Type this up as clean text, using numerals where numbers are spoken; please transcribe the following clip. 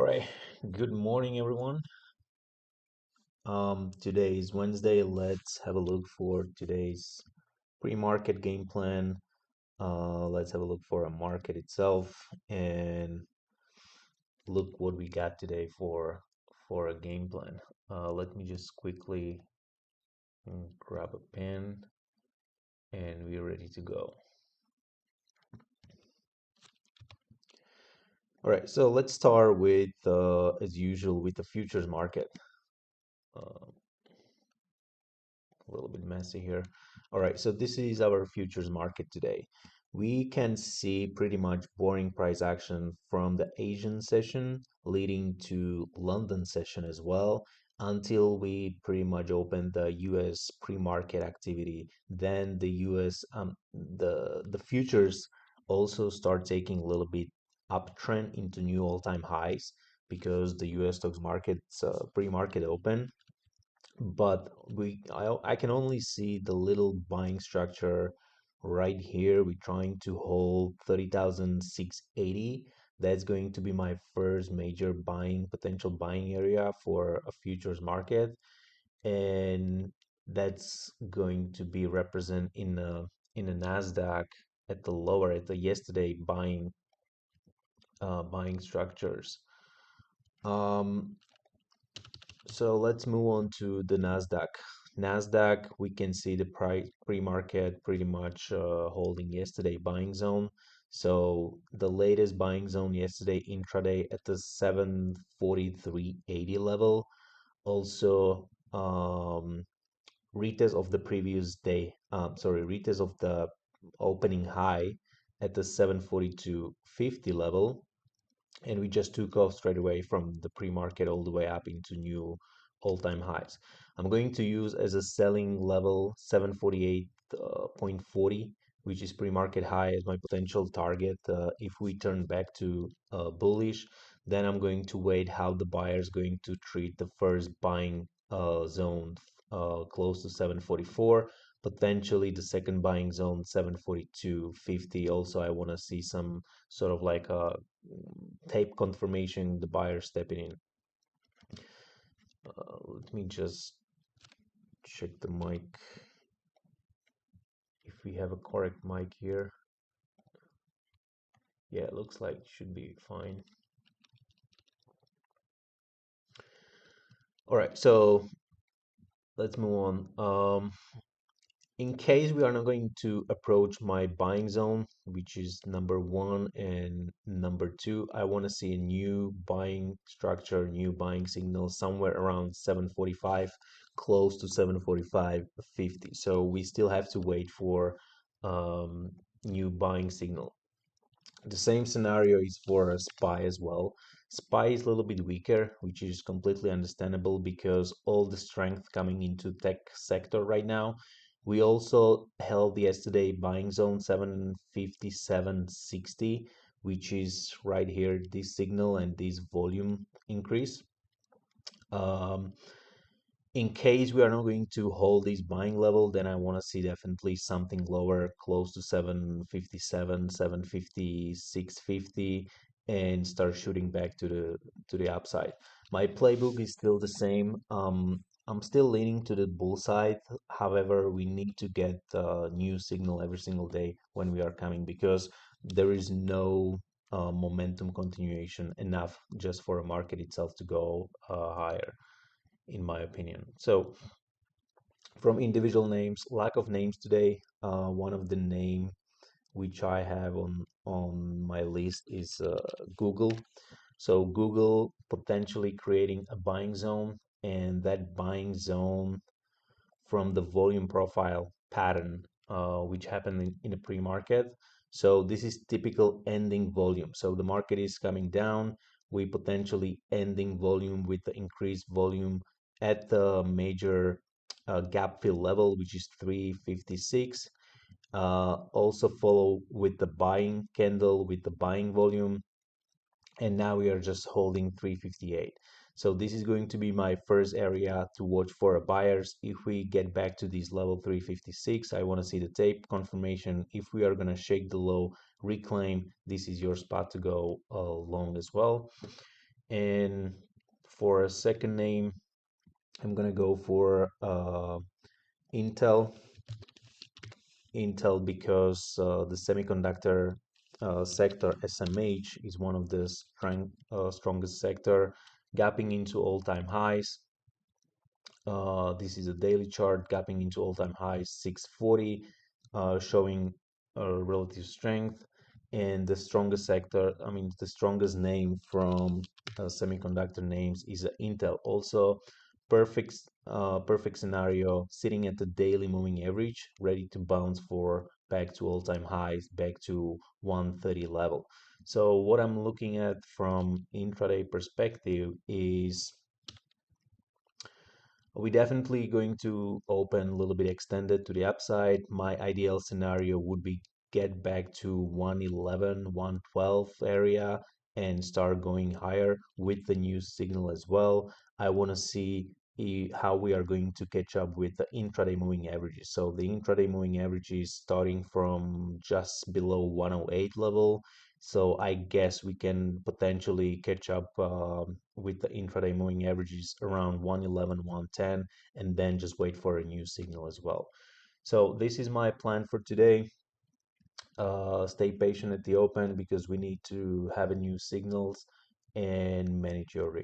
All right, good morning, everyone. Today is Wednesday. Let's have a look for today's pre-market game plan. Let's have a look for a market itself and look what we got today for a game plan. Let me just quickly grab a pen and we're ready to go. All right, so let's start with, as usual, with the futures market. Uh, a little bit messy here. All right, so this is our futures market today. We can see pretty much boring price action from the Asian session leading to London session as well until we pretty much open the US pre-market activity. Then the US the futures also start taking a little bit uptrend into new all-time highs because the US stocks market's pre-market open, but I can only see the little buying structure right here. We're trying to hold 30,680. That's going to be my first major potential buying area for a futures market, and that's going to be represent in a Nasdaq at the lower at the yesterday buying structures. Um, So let's move on to the Nasdaq. Nasdaq, we can see the pre-market pretty much holding yesterday buying zone. So the latest buying zone yesterday intraday at the 743.80 level. Also, retest of the previous day. Sorry, retest of the opening high at the 742.50 level, and we just took off straight away from the pre-market all the way up into new all-time highs. I'm going to use as a selling level 748.40, which is pre-market high, as my potential target. If we turn back to bullish, then I'm going to wait how the buyer is going to treat the first buying zone close to 744, potentially the second buying zone 742.50. Also, I want to see some sort of like a tape confirmation, the buyer stepping in. Let me just check the mic if we have a correct mic here. Yeah, it looks like it should be fine. All right, so let's move on. In case we are not going to approach my buying zone, which is number one and number two, I want to see a new buying structure, new buying signal somewhere around 745, close to 745.50. So we still have to wait for new buying signal. The same scenario is for a SPY as well. SPY is a little bit weaker, which is completely understandable because all the strength coming into tech sector right now. We also held yesterday buying zone 757.60, which is right here, this signal and this volume increase. Um, in case we are not going to hold this buying level, then I want to see definitely something lower, close to 757, 756.50, and start shooting back to the upside. My playbook is still the same. I'm still leaning to the bull side. However, we need to get a new signal every single day when we are coming because there is no momentum continuation enough just for a market itself to go higher, in my opinion. So from individual names, lack of names today. One of the name which I have on my list is Google. So Google potentially creating a buying zone, and that buying zone from the volume profile pattern, which happened in a pre-market. So this is typical ending volume. So the market is coming down. We potentially ending volume with the increased volume at the major gap fill level, which is 356. Also follow with the buying candle with the buying volume, and now we are just holding 358. So this is going to be my first area to watch for buyers. If we get back to this level 356, I want to see the tape confirmation. If we are going to shake the low, reclaim, this is your spot to go long as well. And for a second name, I'm gonna go for Intel. Intel because the semiconductor sector SMH is one of the strongest sector, gapping into all-time highs. This is a daily chart gapping into all-time highs 640, showing relative strength. And the strongest sector, I mean, the strongest name from semiconductor names is Intel. Also, perfect scenario, sitting at the daily moving average, ready to bounce for back to all-time highs, back to 130 level. So what I'm looking at from intraday perspective is we definitely going to open a little bit extended to the upside. My ideal scenario would be get back to 111, 112 area and start going higher with the new signal as well. I want to see how we are going to catch up with the intraday moving averages. So the intraday moving average is starting from just below 108 level. So I guess we can potentially catch up with the intraday moving averages around 111, 110, and then just wait for a new signal as well. So this is my plan for today. Stay patient at the open because we need to have a new signals and manage your risk.